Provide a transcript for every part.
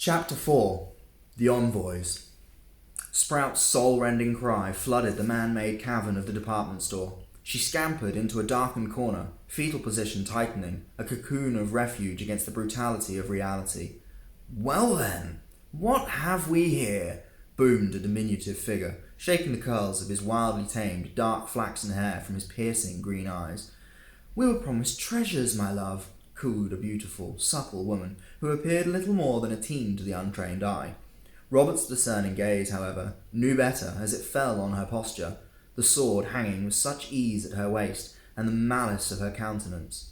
Chapter 4. The Envoys. Sprout's soul-rending cry flooded the man-made cavern of the department store. She scampered into a darkened corner, fetal position tightening, a cocoon of refuge against the brutality of reality. "Well then, what have we here?" boomed a diminutive figure, shaking the curls of his wildly tamed, dark flaxen hair from his piercing green eyes. "We were promised treasures, my love," cooed a beautiful, supple woman who appeared little more than a teen to the untrained eye. Robert's discerning gaze, however, knew better as it fell on her posture, the sword hanging with such ease at her waist, and the malice of her countenance.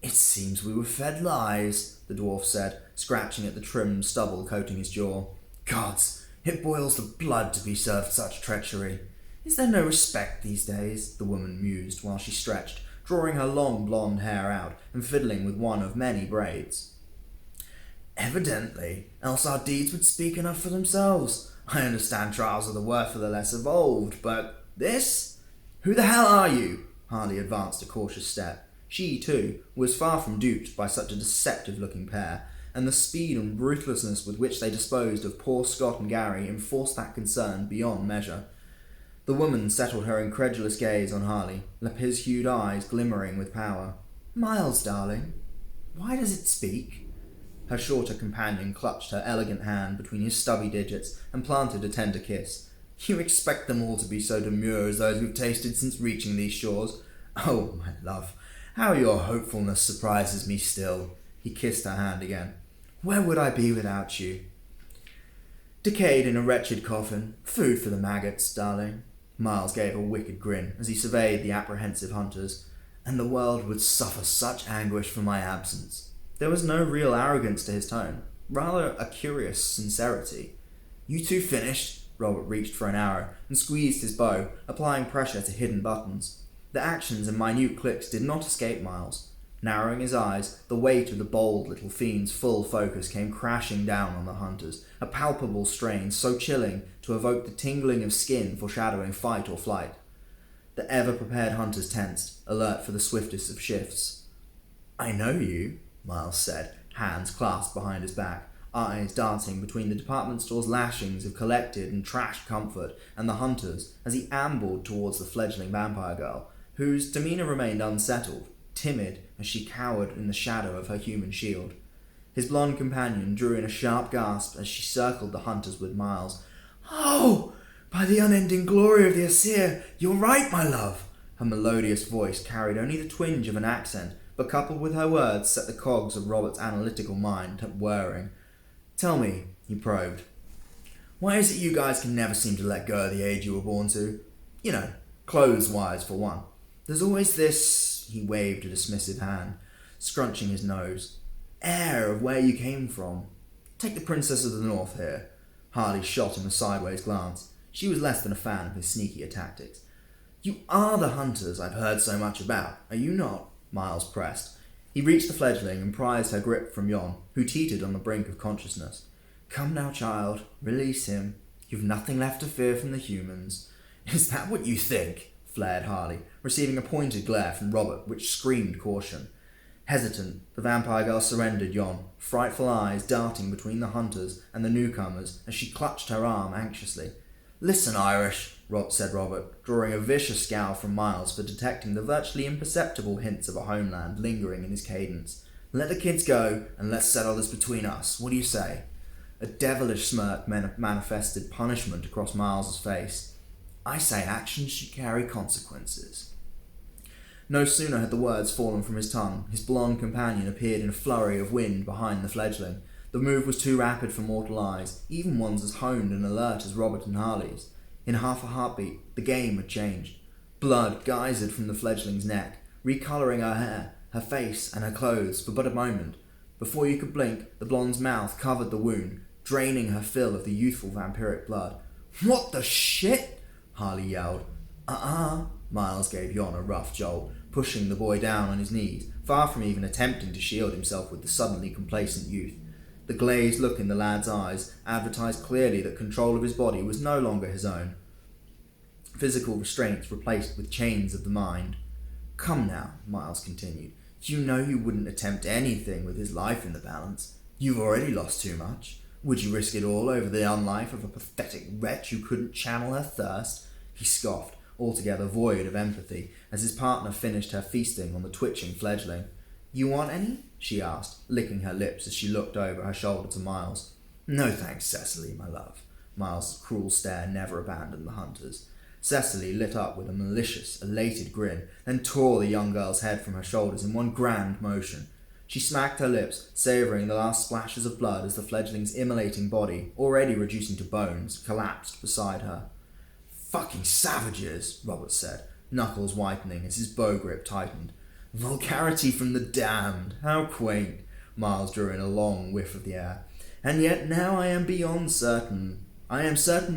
"It seems we were fed lies," the dwarf said, scratching at the trim stubble coating his jaw. "Gods, it boils the blood to be served such treachery. Is there no respect these days?" the woman mused while she stretched, drawing her long blonde hair out and fiddling with one of many braids. "Evidently, else our deeds would speak enough for themselves. I understand trials are the worth of the less evolved, but this? Who the hell are you?" Harley advanced a cautious step. She, too, was far from duped by such a deceptive-looking pair, and the speed and ruthlessness with which they disposed of poor Scott and Gary enforced that concern beyond measure. The woman settled her incredulous gaze on Harley, lapis-hued eyes glimmering with power. "Miles, darling, why does it speak?" Her shorter companion clutched her elegant hand between his stubby digits and planted a tender kiss. "You expect them all to be so demure as those we've tasted since reaching these shores? Oh, my love, how your hopefulness surprises me still." He kissed her hand again. "Where would I be without you?" "Decayed in a wretched coffin. Food for the maggots, darling." Miles gave a wicked grin as he surveyed the apprehensive hunters. "And the world would suffer such anguish for my absence." There was no real arrogance to his tone, rather a curious sincerity. "You two finished?" Robert reached for an arrow and squeezed his bow, applying pressure to hidden buttons. The actions and minute clicks did not escape Miles. Narrowing his eyes, the weight of the bold little fiend's full focus came crashing down on the hunters, a palpable strain so chilling to evoke the tingling of skin foreshadowing fight or flight. The ever-prepared hunters tensed, alert for the swiftest of shifts. "I know you," Miles said, hands clasped behind his back, eyes darting between the department store's lashings of collected and trashed comfort and the hunters as he ambled towards the fledgling vampire girl, whose demeanour remained unsettled, timid as she cowered in the shadow of her human shield. His blonde companion drew in a sharp gasp as she circled the hunters with Miles. "Oh, by the unending glory of the Aesir, you're right, my love!" Her melodious voice carried only the twinge of an accent, but coupled with her words set the cogs of Robert's analytical mind whirring. "Tell me," he probed, "why is it you guys can never seem to let go of the age you were born to? You know, clothes-wise, for one. There's always this," he waved a dismissive hand, scrunching his nose, "air of where you came from. Take the Princess of the North here." Harley shot him a sideways glance. She was less than a fan of his sneakier tactics. "You are the hunters I've heard so much about, are you not?" Miles pressed. He reached the fledgling and prized her grip from Yon, who teetered on the brink of consciousness. "Come now, child, release him. You've nothing left to fear from the humans." "Is that what you think?" flared Harley, receiving a pointed glare from Robert which screamed caution. Hesitant, the vampire girl surrendered Yon, frightful eyes darting between the hunters and the newcomers as she clutched her arm anxiously. "Listen, Irish," said Robert, drawing a vicious scowl from Miles for detecting the virtually imperceptible hints of a homeland lingering in his cadence. "Let the kids go, and let's settle this between us. What do you say?" A devilish smirk manifested punishment across Miles's face. "I say actions should carry consequences." No sooner had the words fallen from his tongue, his blonde companion appeared in a flurry of wind behind the fledgling. The move was too rapid for mortal eyes, even ones as honed and alert as Robert and Harley's. In half a heartbeat, the game had changed. Blood geysered from the fledgling's neck, recolouring her hair, her face, and her clothes for but a moment. Before you could blink, the blonde's mouth covered the wound, draining her fill of the youthful vampiric blood. "What the shit?" Harley yelled. Miles gave Yon a rough jolt, pushing the boy down on his knees, far from even attempting to shield himself with the suddenly complacent youth. The glazed look in the lad's eyes advertised clearly that control of his body was no longer his own. Physical restraints replaced with chains of the mind. "Come now," Miles continued. "You know you wouldn't attempt anything with his life in the balance. You've already lost too much. Would you risk it all over the unlife of a pathetic wretch who couldn't channel her thirst? He scoffed, altogether void of empathy, as his partner finished her feasting on the twitching fledgling. You want any? She asked, licking her lips as she looked over her shoulder to Miles. No thanks, Cecily, my love. Miles' cruel stare never abandoned the hunters. Cecily lit up with a malicious, elated grin, then tore the young girl's head from her shoulders in one grand motion. She smacked her lips, savouring the last splashes of blood as the fledgling's immolating body, already reducing to bones, collapsed beside her. Fucking savages, Robert said, knuckles whitening as his bow grip tightened. Vulgarity from the damned, how quaint. Miles drew in a long whiff of the air. And yet now I am certain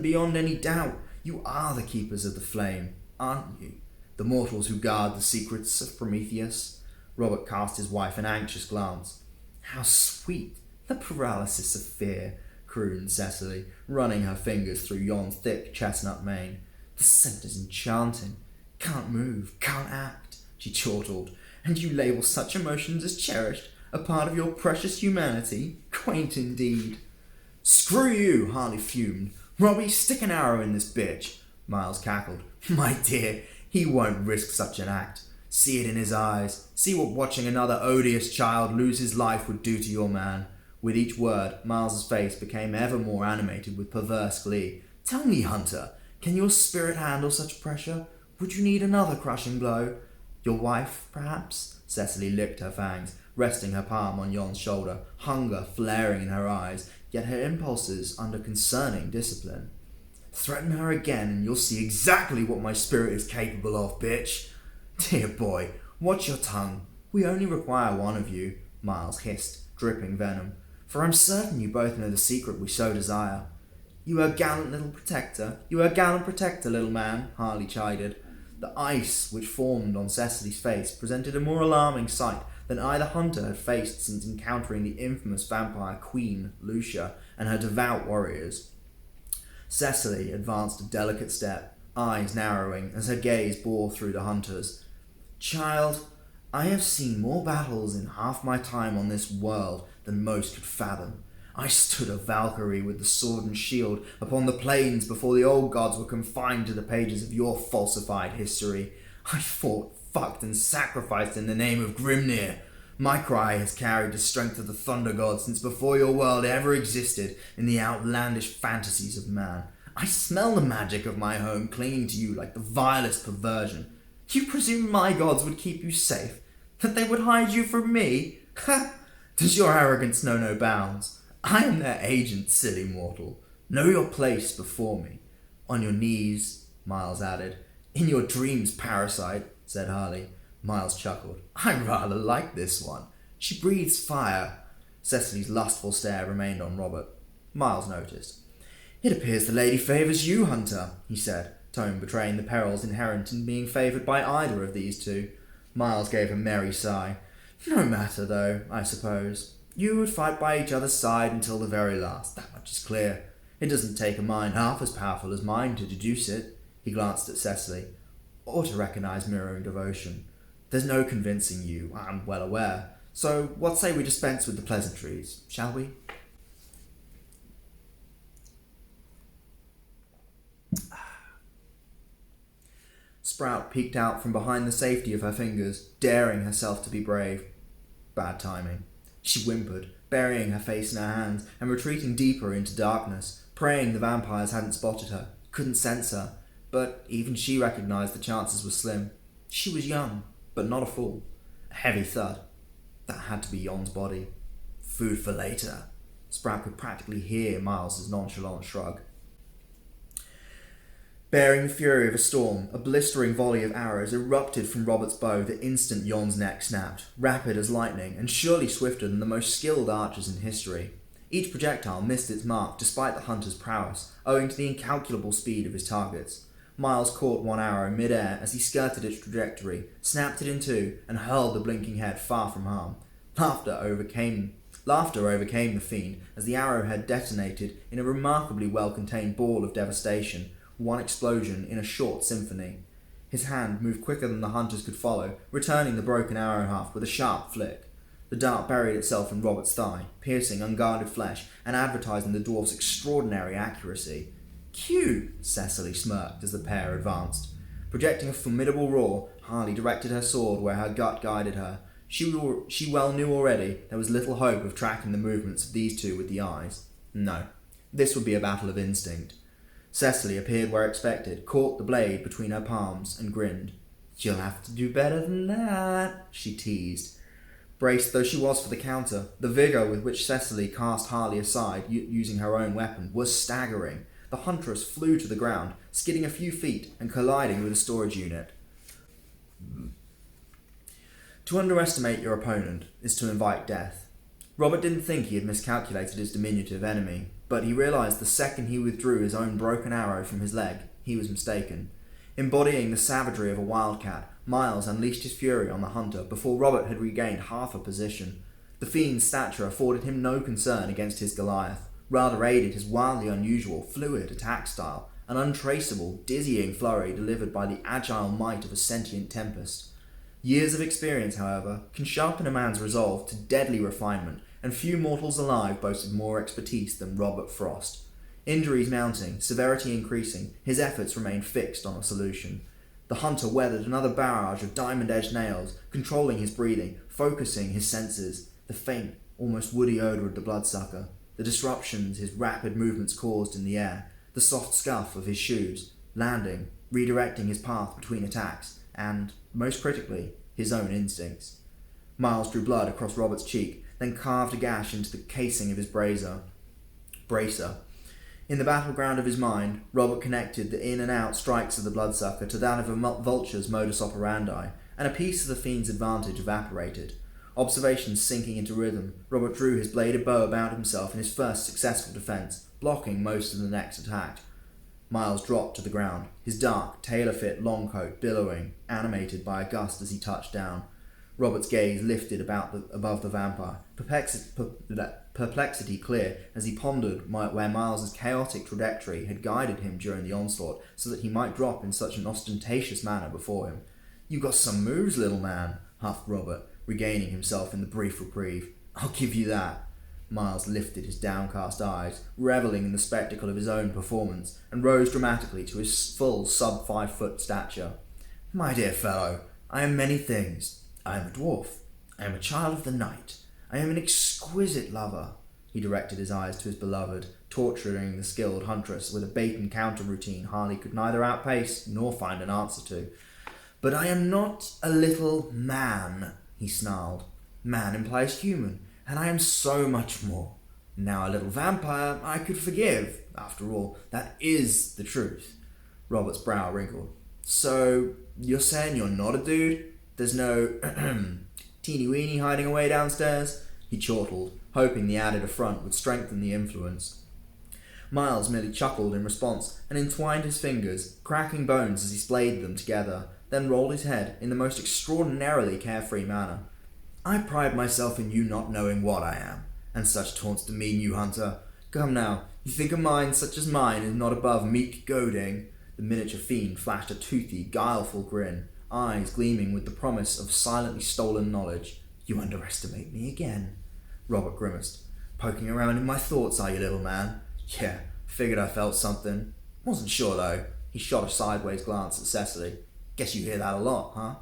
beyond any doubt, you are the keepers of the flame, aren't you? The mortals who guard the secrets of Prometheus? Robert cast his wife an anxious glance. How sweet, the paralysis of fear, crooned Cecily, running her fingers through Yon's thick chestnut mane. The scent is enchanting. Can't move, can't act, she chortled. And you label such emotions as cherished, a part of your precious humanity? Quaint indeed. Screw you, Harley fumed. Robbie, stick an arrow in this bitch. Miles cackled. My dear, he won't risk such an act. See it in his eyes. See what watching another odious child lose his life would do to your man. With each word, Miles's face became ever more animated with perverse glee. Tell me, Hunter, can your spirit handle such pressure? Would you need another crushing blow? Your wife, perhaps? Cecily licked her fangs, resting her palm on Yon's shoulder, hunger flaring in her eyes, yet her impulses under concerning discipline. Threaten her again and you'll see exactly what my spirit is capable of, bitch. Dear boy, watch your tongue. We only require one of you, Miles hissed, dripping venom. For I'm certain you both know the secret we so desire. You are a gallant protector, little man, Harley chided. The ice which formed on Cecily's face presented a more alarming sight than either hunter had faced since encountering the infamous vampire queen, Lucia, and her devout warriors. Cecily advanced a delicate step, eyes narrowing as her gaze bore through the hunters. Child, I have seen more battles in half my time on this world than most could fathom. I stood a Valkyrie with the sword and shield upon the plains before the old gods were confined to the pages of your falsified history. I fought, fucked, and sacrificed in the name of Grimnir. My cry has carried the strength of the thunder gods since before your world ever existed in the outlandish fantasies of man. I smell the magic of my home clinging to you like the vilest perversion. You presume my gods would keep you safe? That they would hide you from me? Ha! Does your arrogance know no bounds? I am their agent, silly mortal. Know your place before me. On your knees, Miles added. In your dreams, parasite, said Harley. Miles chuckled. I rather like this one. She breathes fire. Cecily's lustful stare remained on Robert. Miles noticed. It appears the lady favours you, Hunter, he said, tone betraying the perils inherent in being favoured by either of these two. Miles gave a merry sigh. No matter, though, I suppose. You would fight by each other's side until the very last, that much is clear. It doesn't take a mind half as powerful as mine to deduce it. He glanced at Cecily. Or to recognise mirroring devotion. There's no convincing you, I'm well aware. So what say we dispense with the pleasantries, shall we? Sprout peeked out from behind the safety of her fingers, daring herself to be brave. Bad timing. She whimpered, burying her face in her hands and retreating deeper into darkness, praying the vampires hadn't spotted her, couldn't sense her. But even she recognised the chances were slim. She was young, but not a fool. A heavy thud. That had to be Yon's body. Food for later. Sprout could practically hear Miles's nonchalant shrug. Bearing the fury of a storm, a blistering volley of arrows erupted from Robert's bow the instant Yon's neck snapped, rapid as lightning, and surely swifter than the most skilled archers in history. Each projectile missed its mark despite the hunter's prowess, owing to the incalculable speed of his targets. Miles caught one arrow mid-air as he skirted its trajectory, snapped it in two, and hurled the blinking head far from harm. Laughter overcame the fiend as the arrowhead detonated in a remarkably well-contained ball of devastation, one explosion in a short symphony. His hand moved quicker than the hunters could follow, returning the broken arrow haft with a sharp flick. The dart buried itself in Robert's thigh, piercing unguarded flesh and advertising the dwarf's extraordinary accuracy. "Cute," Cecily smirked as the pair advanced. Projecting a formidable roar, Harley directed her sword where her gut guided her. She well knew already there was little hope of tracking the movements of these two with the eyes. No, this would be a battle of instinct. Cecily appeared where expected, caught the blade between her palms, and grinned. "You'll have to do better than that," she teased. Braced though she was for the counter, the vigour with which Cecily cast Harley aside, using her own weapon, was staggering. The huntress flew to the ground, skidding a few feet and colliding with a storage unit. To underestimate your opponent is to invite death. Robert didn't think he had miscalculated his diminutive enemy, but he realised the second he withdrew his own broken arrow from his leg, he was mistaken. Embodying the savagery of a wildcat, Miles unleashed his fury on the hunter before Robert had regained half a position. The fiend's stature afforded him no concern against his Goliath, rather aided his wildly unusual, fluid attack style, an untraceable, dizzying flurry delivered by the agile might of a sentient tempest. Years of experience, however, can sharpen a man's resolve to deadly refinement, and few mortals alive boasted more expertise than Robert Frost. Injuries mounting, severity increasing, his efforts remained fixed on a solution. The hunter weathered another barrage of diamond-edged nails, controlling his breathing, focusing his senses, the faint, almost woody odour of the bloodsucker, the disruptions his rapid movements caused in the air, the soft scuff of his shoes, landing, redirecting his path between attacks, and, most critically, his own instincts. Miles drew blood across Robert's cheek, then carved a gash into the casing of his bracer. In the battleground of his mind, Robert connected the in and out strikes of the bloodsucker to that of a vulture's modus operandi, and a piece of the fiend's advantage evaporated. Observations sinking into rhythm, Robert drew his bladed bow about himself in his first successful defence, blocking most of the next attack. Miles dropped to the ground, his dark, tailor-fit long coat billowing, animated by a gust as he touched down. Robert's gaze lifted above the vampire, perplexity clear as he pondered where Miles's chaotic trajectory had guided him during the onslaught so that he might drop in such an ostentatious manner before him. "You got some moves, little man," huffed Robert, regaining himself in the brief reprieve. "I'll give you that." Miles lifted his downcast eyes, revelling in the spectacle of his own performance, and rose dramatically to his full sub-5-foot stature. "My dear fellow, I am many things. I am a dwarf. I am a child of the night. I am an exquisite lover." He directed his eyes to his beloved, torturing the skilled huntress with a bait-and-counter routine Harley could neither outpace nor find an answer to. "But I am not a little man," he snarled. "Man implies human, and I am so much more. Now a little vampire I could forgive. After all, that is the truth." Robert's brow wrinkled. "So, you're saying you're not a dude? There's no teeny-weeny hiding away downstairs?" He chortled, hoping the added affront would strengthen the influence. Miles merely chuckled in response and entwined his fingers, cracking bones as he splayed them together, then rolled his head in the most extraordinarily carefree manner. "I pride myself in you not knowing what I am, and such taunts demean you, hunter. Come now, you think a mind such as mine is not above meek goading?" The miniature fiend flashed a toothy, guileful grin, eyes gleaming with the promise of silently stolen knowledge. "You underestimate me again." Robert grimaced. "Poking around in my thoughts, are you, little man? Yeah, figured I felt something. Wasn't sure, though." He shot a sideways glance at Cecily. "Guess you hear that a lot, huh?"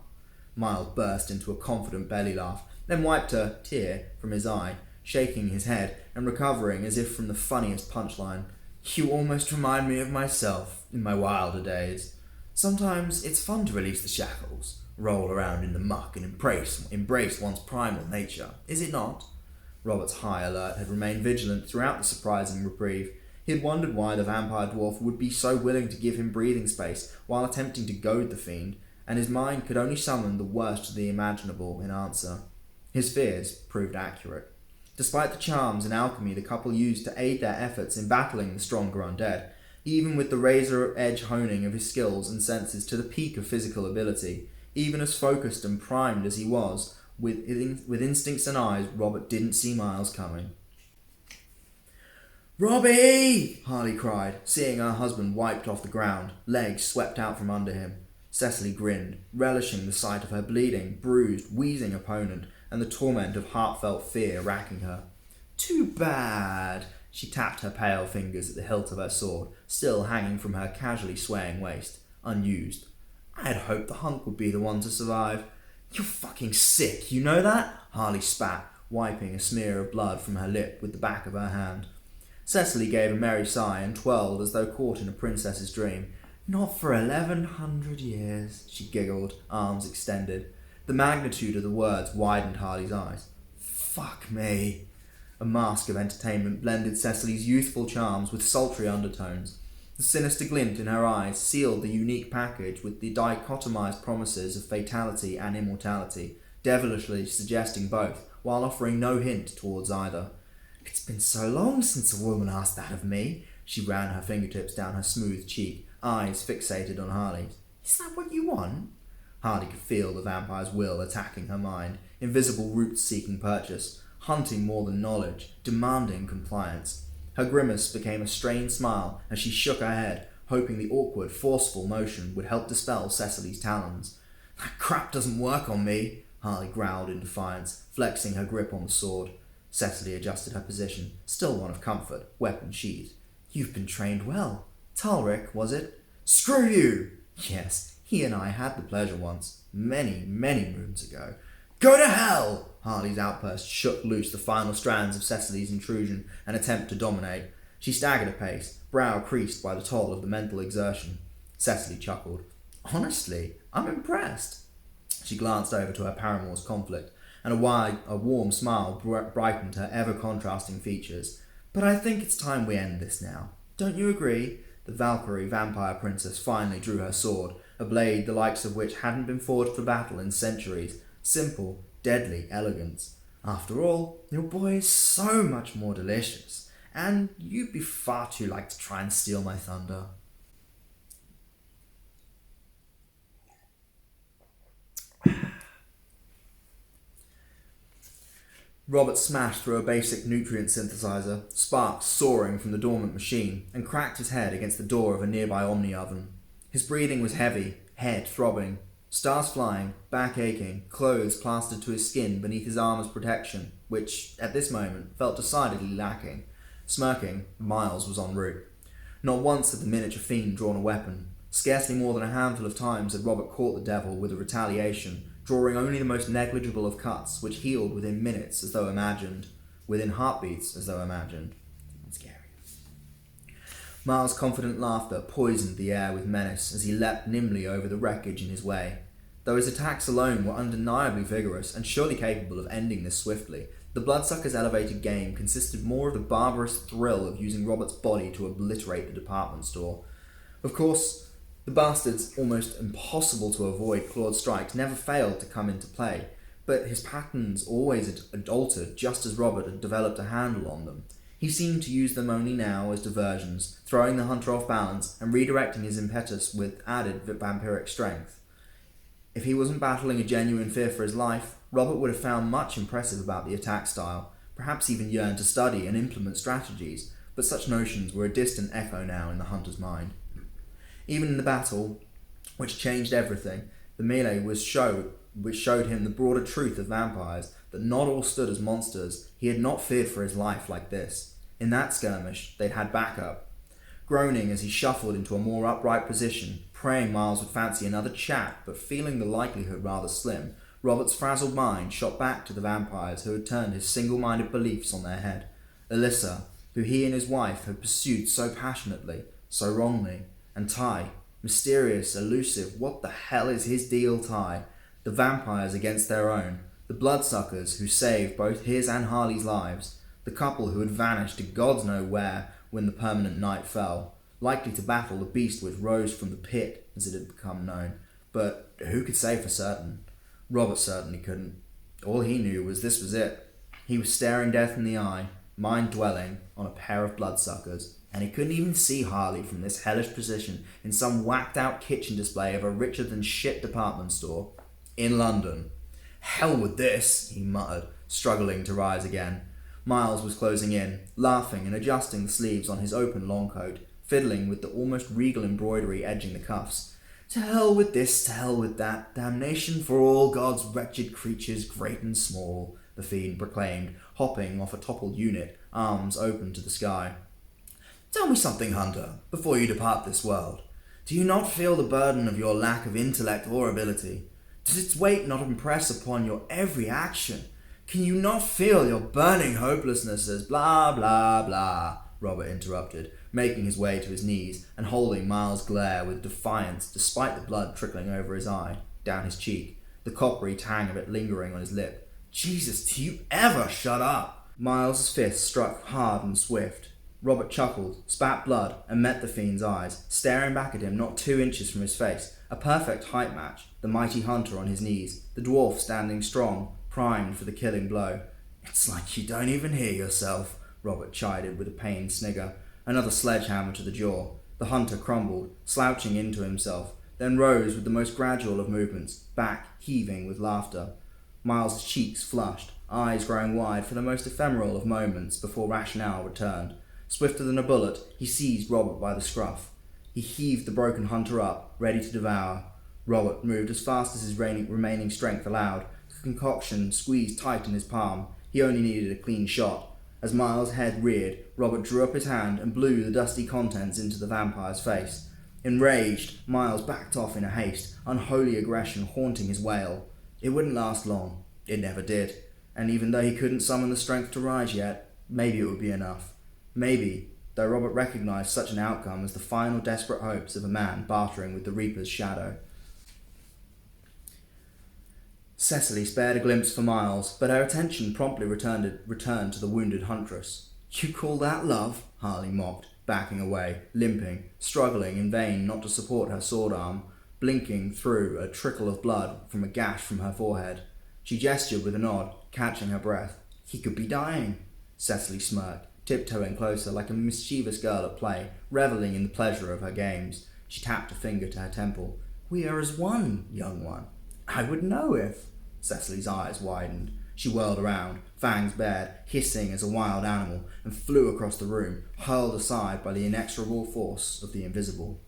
Miles burst into a confident belly laugh, then wiped a tear from his eye, shaking his head and recovering as if from the funniest punchline. "You almost remind me of myself in my wilder days. Sometimes it's fun to release the shackles, roll around in the muck and embrace one's primal nature, is it not?" Robert's high alert had remained vigilant throughout the surprising reprieve. He had wondered why the vampire dwarf would be so willing to give him breathing space while attempting to goad the fiend, and his mind could only summon the worst of the imaginable in answer. His fears proved accurate. Despite the charms and alchemy the couple used to aid their efforts in battling the stronger undead, even with the razor-edge honing of his skills and senses to the peak of physical ability, even as focused and primed as he was, with instincts and eyes, Robert didn't see Miles coming. "Robbie!" Harley cried, seeing her husband wiped off the ground, legs swept out from under him. Cecily grinned, relishing the sight of her bleeding, bruised, wheezing opponent, and the torment of heartfelt fear racking her. Too bad. She tapped her pale fingers at the hilt of her sword, still hanging from her casually swaying waist, unused. I had hoped the hunk would be the one to survive. You're fucking sick, you know that? Harley spat, wiping a smear of blood from her lip with the back of her hand. Cecily gave a merry sigh and twirled as though caught in a princess's dream. Not for 1,100 years, she giggled, arms extended. The magnitude of the words widened Harley's eyes. Fuck me. A mask of entertainment blended Cecily's youthful charms with sultry undertones. The sinister glint in her eyes sealed the unique package with the dichotomized promises of fatality and immortality, devilishly suggesting both, while offering no hint towards either. It's been so long since a woman asked that of me. She ran her fingertips down her smooth cheek, eyes fixated on Harley's. Is that what you want? Harley could feel the vampire's will attacking her mind, invisible roots seeking purchase, hunting more than knowledge, demanding compliance. Her grimace became a strained smile as she shook her head, hoping the awkward, forceful motion would help dispel Cecily's talons. That crap doesn't work on me, Harley growled in defiance, flexing her grip on the sword. Cecily adjusted her position, still one of comfort, weapon sheathed. You've been trained well. Talric, was it? Screw you! Yes, he and I had the pleasure once, many, many moons ago. Go to hell! Harley's outburst shook loose the final strands of Cecily's intrusion and attempt to dominate. She staggered a pace, brow creased by the toll of the mental exertion. Cecily chuckled. Honestly, I'm impressed. She glanced over to her paramour's conflict, and a warm smile brightened her ever-contrasting features. But I think it's time we end this now. Don't you agree? The Valkyrie vampire princess finally drew her sword, a blade the likes of which hadn't been forged for battle in centuries. Simple, deadly elegance. After all, your boy is so much more delicious, and you'd be far too like to try and steal my thunder. Robert smashed through a basic nutrient synthesizer, sparks soaring from the dormant machine, and cracked his head against the door of a nearby Omni oven. His breathing was heavy, head throbbing, stars flying, back aching, clothes plastered to his skin beneath his armour's protection, which, at this moment, felt decidedly lacking. Smirking, Miles was en route. Not once had the miniature fiend drawn a weapon. Scarcely more than a handful of times had Robert caught the devil with a retaliation, drawing only the most negligible of cuts, which healed within minutes as though imagined, within heartbeats as though imagined. Scary. Miles' confident laughter poisoned the air with menace as he leapt nimbly over the wreckage in his way. Though his attacks alone were undeniably vigorous and surely capable of ending this swiftly, the Bloodsucker's elevated game consisted more of the barbarous thrill of using Robert's body to obliterate the department store. Of course, the bastard's almost impossible to avoid clawed strikes never failed to come into play, but his patterns always had altered just as Robert had developed a handle on them. He seemed to use them only now as diversions, throwing the hunter off balance and redirecting his impetus with added vampiric strength. If he wasn't battling a genuine fear for his life, Robert would have found much impressive about the attack style, perhaps even yearned to study and implement strategies, but such notions were a distant echo now in the hunter's mind. Even in the battle, which changed everything, the melee which showed him the broader truth of vampires, that not all stood as monsters, he had not feared for his life like this. In that skirmish, they'd had backup. Groaning as he shuffled into a more upright position, praying Miles would fancy another chat, but feeling the likelihood rather slim, Robert's frazzled mind shot back to the vampires who had turned his single-minded beliefs on their head. Alyssa, who he and his wife had pursued so passionately, so wrongly, and Ty, mysterious, elusive, what the hell is his deal, Ty? The vampires against their own, the bloodsuckers who saved both his and Harley's lives, the couple who had vanished to gods know where when the permanent night fell, likely to battle the beast which rose from the pit, as it had become known. But who could say for certain? Robert certainly couldn't. All he knew was this was it. He was staring death in the eye, mind-dwelling on a pair of bloodsuckers, and he couldn't even see Harley from this hellish position in some whacked-out kitchen display of a richer-than-shit department store in London. Hell with this, he muttered, struggling to rise again. Miles was closing in, laughing and adjusting the sleeves on his open long coat, fiddling with the almost regal embroidery edging the cuffs. To hell with this, to hell with that, damnation for all God's wretched creatures, great and small, the fiend proclaimed, hopping off a toppled unit, arms open to the sky. Tell me something, Hunter, before you depart this world. Do you not feel the burden of your lack of intellect or ability? Does its weight not impress upon your every action? Can you not feel your burning hopelessness as blah, blah, blah? Robert interrupted, making his way to his knees and holding Miles' glare with defiance despite the blood trickling over his eye, down his cheek, the coppery tang of it lingering on his lip. Jesus, do you ever shut up? Miles' fist struck hard and swift. Robert chuckled, spat blood, and met the fiend's eyes, staring back at him not 2 inches from his face, a perfect height match, the mighty Hunter on his knees, the dwarf standing strong, primed for the killing blow. It's like you don't even hear yourself, Robert chided with a pained snigger. Another sledgehammer to the jaw. The Hunter crumbled, slouching into himself, then rose with the most gradual of movements, back heaving with laughter. Miles' cheeks flushed, eyes growing wide for the most ephemeral of moments before rationale returned. Swifter than a bullet, he seized Robert by the scruff. He heaved the broken Hunter up, ready to devour. Robert moved as fast as his remaining strength allowed, the concoction squeezed tight in his palm. He only needed a clean shot. As Miles' head reared, Robert drew up his hand and blew the dusty contents into the vampire's face. Enraged, Miles backed off in a haste, unholy aggression haunting his wail. It wouldn't last long. It never did. And even though he couldn't summon the strength to rise yet, maybe it would be enough. Maybe, though Robert recognized such an outcome as the final desperate hopes of a man bartering with the Reaper's shadow. Cecily spared a glimpse for Miles, but her attention promptly returned to the wounded huntress. You call that love? Harley mocked, backing away, limping, struggling in vain not to support her sword arm, blinking through a trickle of blood from a gash from her forehead. She gestured with a nod, catching her breath. He could be dying. Cecily smirked, tiptoeing closer like a mischievous girl at play, revelling in the pleasure of her games. She tapped a finger to her temple. We are as one, young one. I would know if... Cecily's eyes widened. She whirled around, fangs bared, hissing as a wild animal, and flew across the room, hurled aside by the inexorable force of the invisible.